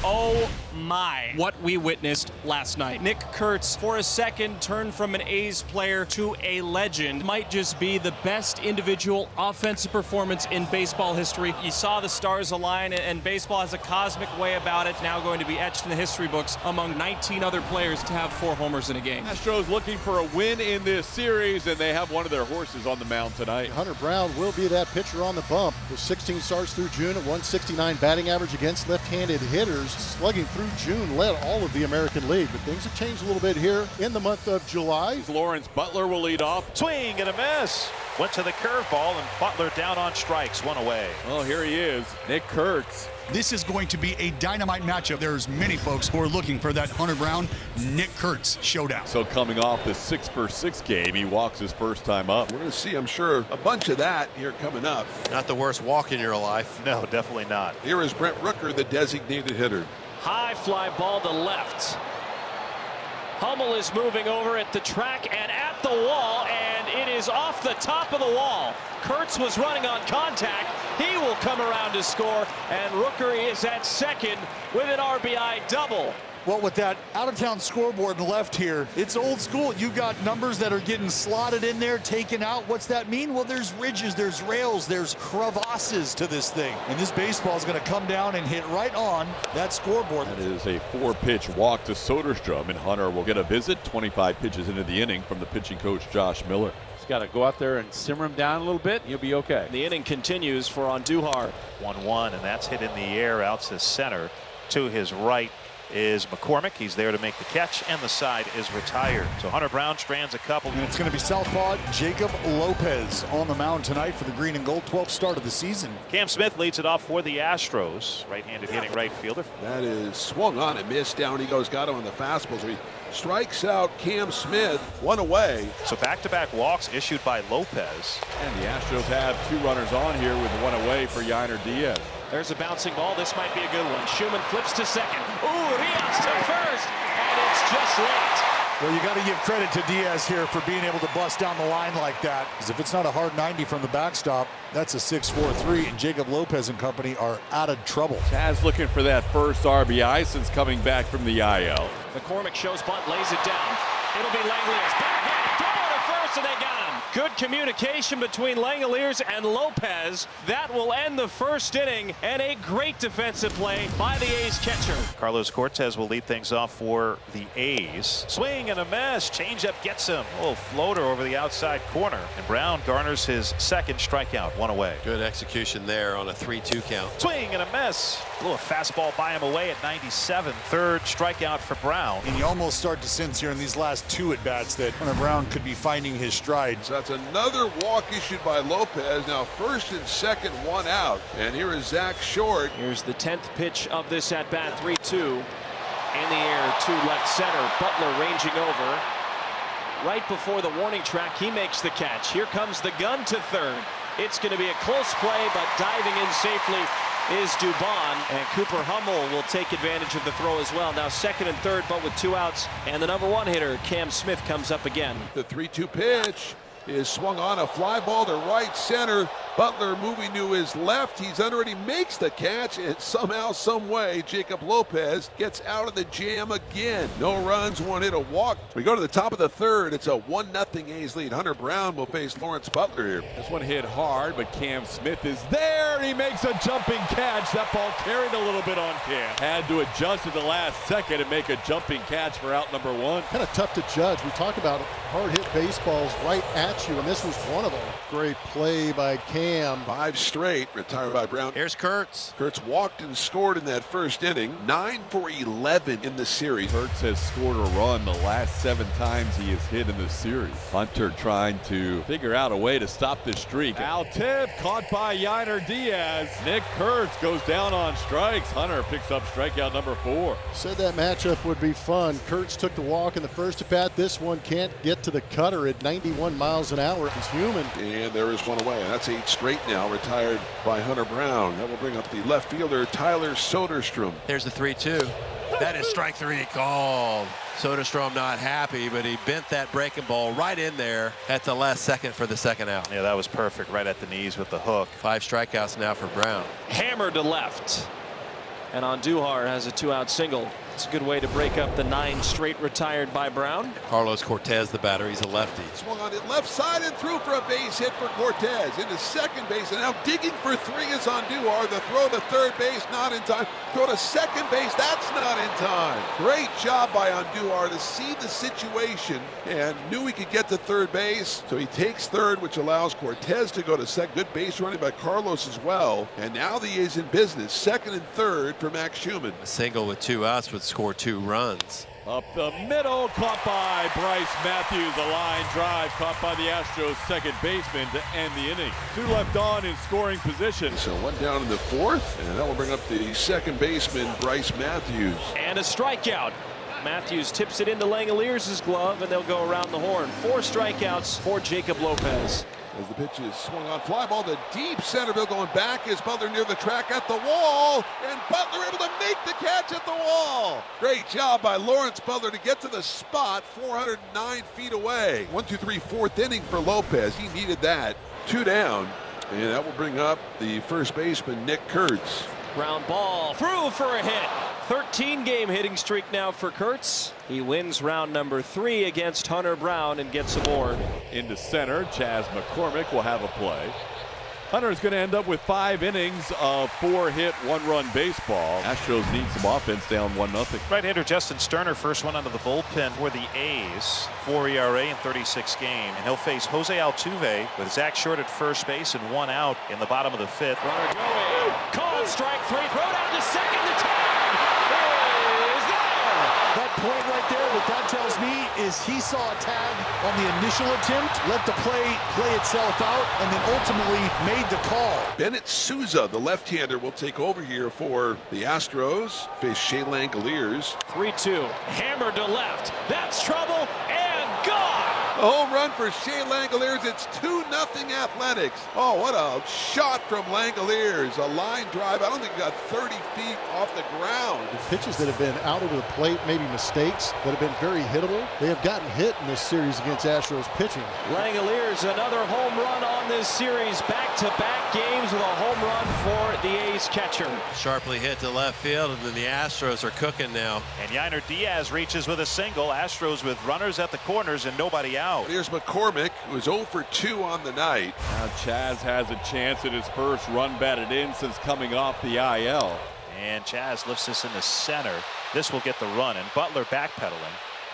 Oh my, what we witnessed last night. Nick Kurtz, for a second, turned from an A's player to a legend. Might just be the best individual offensive performance in baseball history. You saw the stars align, and baseball has a cosmic way about it. Now going to be etched in the history books among 19 other players to have 4 homers in a game. Astros looking for a win in this series, and they have one of their horses on the mound tonight. Hunter Brown will be that pitcher on the bump. With 16 starts through June, a 169 batting average against left-handed hitters. Slugging through June, led all of the American League, but things have changed a little bit here in the month of July. Lawrence Butler will lead off. Swing and a miss. Went to the curveball, and Butler down on strikes, 1 away. Well, here he is, Nick Kurtz. This is going to be a dynamite matchup. There's many folks who are looking for that Hunter Brown, Nick Kurtz showdown. So coming off the 6-for-6 game, he walks his first time up. We're going to see, I'm sure, a bunch of that here coming up. Not the worst walk in your life. No, definitely not. Here is Brent Rooker, the designated hitter. High fly ball to left. Hummel is moving over at the track and at the wall, and it is off the top of the wall. Kurtz was running on contact. He will come around to score, and Rooker is at second with an RBI double. Well, with that out-of-town scoreboard left here, it's old school. You've got numbers that are getting slotted in there, taken out. What's that mean? Well, there's ridges, there's rails, there's crevasses to this thing. And this baseball is going to come down and hit right on that scoreboard. That is a 4-pitch walk to Soderstrom, and Hunter will get a visit 25 pitches into the inning from the pitching coach Josh Miller. He's got to go out there and simmer him down a little bit. You'll be okay. The inning continues for Andujar. 1-1, and that's hit in the air out to center. To his right is McCormick. He's there to make the catch, and the side is retired. So Hunter Brown strands a couple. And it's going to be southpaw Jacob Lopez on the mound tonight for the green and gold, 12th start of the season. Cam Smith leads it off for the Astros. Right-handed hitting right fielder. That is swung on and missed. Down he goes, got him on the fastball. So he strikes out Cam Smith, 1 away. So back-to-back walks issued by Lopez. And the Astros have 2 runners on here with 1 away for Yainer Diaz. There's a bouncing ball. This might be a good one. Schumann flips to second. Ooh, Rios to first, and it's just late. Well, you got to give credit to Diaz here for being able to bust down the line like that. Because if it's not a hard 90 from the backstop, that's a 6-4-3, and Jacob Lopez and company are out of trouble. Taz looking for that first RBI since coming back from the IL. McCormick shows bunt, lays it down. It'll be Langoliers. Backhand, throw to first, and they got him. Good communication between Langoliers and Lopez. That will end the first inning, and a great defensive play by the A's catcher. Carlos Cortez will lead things off for the A's. Swing and a miss. Changeup gets him. A little floater over the outside corner. And Brown garners his second strikeout, 1 away. Good execution there on a 3-2 count. Swing and a miss. A little fastball by him away at 97. Third strikeout for Brown. And you almost start to sense here in these last 2 at-bats that Hunter Brown could be finding his stride. So that's another walk issued by Lopez. Now first and second, 1 out. And here is Zach Short. Here's the 10th pitch of this at-bat, 3-2. In the air to left center. Butler ranging over. Right before the warning track, he makes the catch. Here comes the gun to third. It's going to be a close play, but diving in safely is Dubon, and Cooper Hummel will take advantage of the throw as well. Now second and third, but with 2 outs, and the number 1 hitter, Cam Smith, comes up again. The 3-2 pitch is swung on, a fly ball to right center. Butler moving to his left. He's under it. He makes the catch, and somehow, some way, Jacob Lopez gets out of the jam again. No runs, 1 hit, a walk. We go to the top of the third. It's a 1-0 A's lead. Hunter Brown will face Lawrence Butler here. This one hit hard, but Cam Smith is there. He makes a jumping catch. That ball carried a little bit on Cam. Had to adjust at the last second and make a jumping catch for out number 1. Kind of tough to judge. We talk about hard-hit baseballs right at you, and this was one of them. Great play by Cam. 5 straight, retired by Brown. Here's Kurtz. Kurtz walked and scored in that first inning. 9 for 11 in the series. Kurtz has scored a run the last 7 times he has hit in the series. Hunter trying to figure out a way to stop this streak. Al tip caught by Yainer Diaz. Nick Kurtz goes down on strikes. Hunter picks up strikeout number 4. Said that matchup would be fun. Kurtz took the walk in the first at bat. This one can't get to the cutter at 91 miles an hour. He's human. And there is 1 away. That's 8 straight now, retired by Hunter Brown. That will bring up the left fielder, Tyler Soderstrom. There's the 3-2. That is strike 3 called. Soderstrom not happy, but he bent that breaking ball right in there at the last second for the second out. Yeah, that was perfect, right at the knees with the hook. 5 strikeouts now for Brown. Hammered to left. And Andujar has a 2-out single. It's a good way to break up the 9 straight retired by Brown. Carlos Cortez, the batter, he's a lefty. Swung on it left side and through for a base hit for Cortez. Into second base, and now digging for 3 is Andujar. The throw to third base, not in time. Throw to second base, that's not in time. Great job by Andujar to see the situation and knew he could get to third base. So he takes third, which allows Cortez to go to second. Good base running by Carlos as well. And now the A's in business. Second and third for Max Schumann. A single with 2 outs would score 2 runs. Up the middle, caught by Bryce Matthews. A line drive caught by the Astros second baseman to end the inning. 2 left on in scoring position. So 1 down in the 4th, and that will bring up the second baseman, Bryce Matthews. And a strikeout. Matthews tips it into Langoliers' glove, and they'll go around the horn. 4 strikeouts for Jacob Lopez. As the pitch is swung on, fly ball to deep center field. Going back is Butler near the track at the wall, and Butler able to make the catch at the wall. Great job by Lawrence Butler to get to the spot 409 feet away. 1, 2, 3, 4th inning for Lopez. He needed that. 2 down, and that will bring up the first baseman, Nick Kurtz. Ground ball through for a hit. 13-game hitting streak now for Kurtz. He wins round number 3 against Hunter Brown and gets aboard. Into center, Chas McCormick will have a play. Hunter is going to end up with 5 innings of 4-hit, 1-run baseball. Astros need some offense, down 1-0. Right-hander Justin Sterner, first one out of the bullpen for the A's. 4 ERA in 36 games. And he'll face Jose Altuve with Zach Short at first base and 1 out in the bottom of the 5th. Runner going. Called strike 3. Throw down to second. The tag is there. That point right there, what that tells me is he saw a tag on the initial attempt, let the play itself out, and then ultimately made the call. Bennett Souza, the left-hander, will take over here for the Astros. Face Shea Langoliers. 3-2. Hammered to left. That's trouble and gone. A home run for Shea Langoliers. It's 2-0 Athletics. Oh, what a shot from Langoliers. A line drive. I don't think he got 30 feet off the ground. The pitches that have been out over the plate, maybe mistakes, that have been very hittable, they have gotten hit in this series against Astros pitching. Langoliers, another home run on this series. Back-to-back games with a home run for the A's catcher. Sharply hit to left field, and then the Astros are cooking now. And Yainer Diaz reaches with a single. Astros with runners at the corners and nobody out. Here's McCormick, who is 0 for 2 on the night. Now Chas has a chance at his first run batted in since coming off the IL. And Chas lifts this in the center. This will get the run, and Butler backpedaling,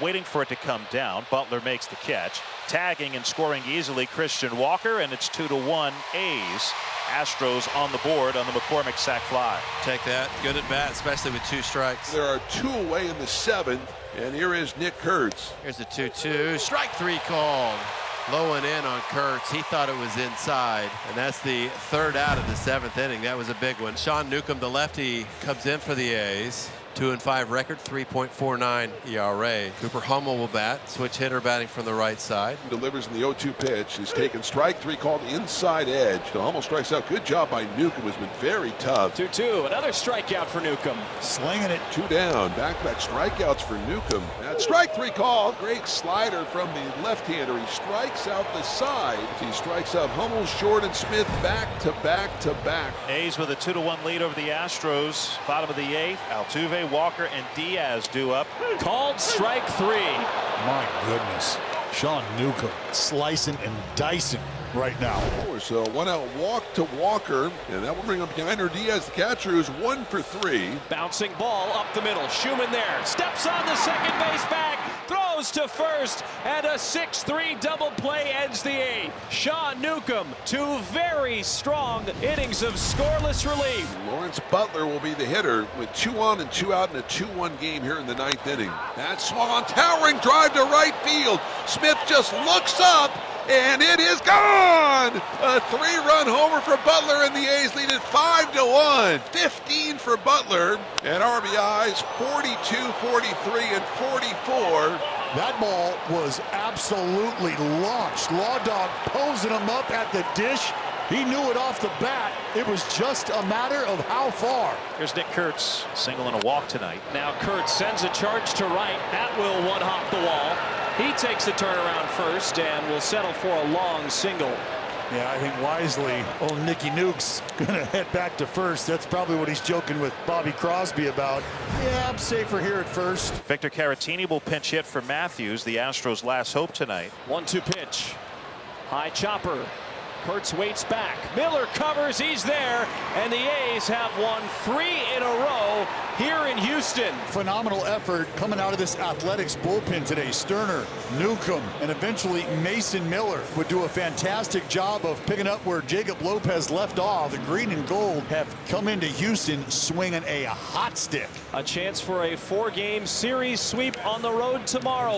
waiting for it to come down. Butler makes the catch, tagging and scoring easily Christian Walker, and it's 2-1 A's. Astros on the board on the McCormick sac fly. Take that. Good at bat, especially with 2 strikes. There are 2 away in the 7th, and here is Nick Kurtz. Here's the 2-2. Strike 3 called. Low and in on Kurtz. He thought it was inside, and that's the 3rd out of the 7th inning. That was a big one. Sean Newcomb, the lefty, comes in for the A's. 2-5 record, 3.49 ERA. Cooper Hummel will bat. Switch hitter batting from the right side. Delivers in the 0-2 pitch. He's taken strike 3 called inside edge. So Hummel strikes out. Good job by Newcomb, who's been very tough. 2-2. Another strikeout for Newcomb. Slinging it. 2 down. Back-to-back strikeouts for Newcomb. That strike 3 call. Great slider from the left-hander. He strikes out the side. He strikes out Hummel, Short, and Smith back to back to back. A's with a 2-1 lead over the Astros. Bottom of the 8th. Altuve, Walker, and Diaz due up. Called strike 3. My goodness. Sean Newcomb slicing and dicing right now. So 1 out walk to Walker, and that will bring up Yainer Diaz, the catcher, who's 1 for 3. Bouncing ball up the middle. Schumann there. Steps on the second base bag. Throws to first. And a 6-3 double play ends the 8th. Sean Newcomb, 2 very strong innings of scoreless relief. Lawrence Butler will be the hitter with 2 on and 2 out in a 2-1 game here in the 9th inning. That swung on, towering drive to right field. Smith just looks up, and it is gone! A 3-run homer for Butler, and the A's lead it 5-1. 15 for Butler, and RBIs 42, 43, and 44. That ball was absolutely launched. Law Dog posing him up at the dish. He knew it off the bat. It was just a matter of how far. Here's Nick Kurtz, single and a walk tonight. Now Kurtz sends a charge to right. That will one-hop the wall. He takes a turnaround first and will settle for a long single. Yeah, I think wisely, old Nicky Nuke's gonna head back to first. That's probably what he's joking with Bobby Crosby about. Yeah, I'm safer here at first. Victor Caratini will pinch hit for Matthews, the Astros' last hope tonight. 1-2 pitch. High chopper. Kurtz waits back. Miller covers. He's there. And the A's have won 3 in a row here in Houston. Phenomenal effort coming out of this Athletics bullpen today. Sterner, Newcomb, and eventually Mason Miller would do a fantastic job of picking up where Jacob Lopez left off. The green and gold have come into Houston swinging a hot stick. A chance for a 4-game series sweep on the road tomorrow.